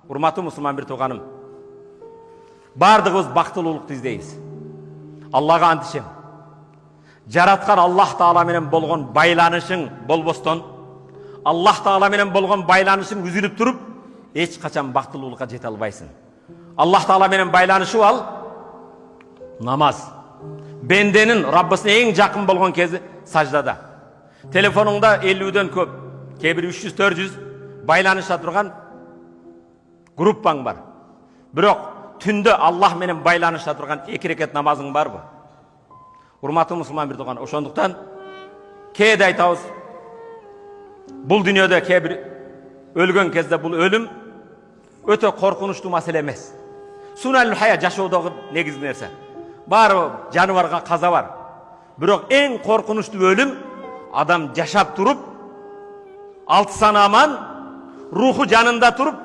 Урматтуу мусулман бир тууганым, бардыгыбыз бактылуулукту издейбиз. Аллага ант ичем. Жараткан Аллах Таала менен болгон байланышың болбостон, Аллах Таала менен болгон байланышың үзүлүп туруп, эч качан бактылуулукка жете албайсың. Аллах Таала менен байланышуу ал намаз. Бенденин Раббысына эң жакын болгон кези саждада. Телефонуңда 50дөн көп, кээ бир 300-400 байланыша турган группаң бар. Бирок түндө Аллах менен байланыша турган 2 рекет намазың барбы? Урматтуу мусулман бир тууган, ошондуктан кээде айтабыз, бул дүйнөдө кээ бир өлгөн кезде бул өлүм өтө коркунучтуу маселе эмес. Суналул хая жашоодогу негизги нерсе. Баары жаныбарга каза бар. Бирок эң коркунучтуу өлүм адам жашап туруп, алты саны аман, руху жанында туруп,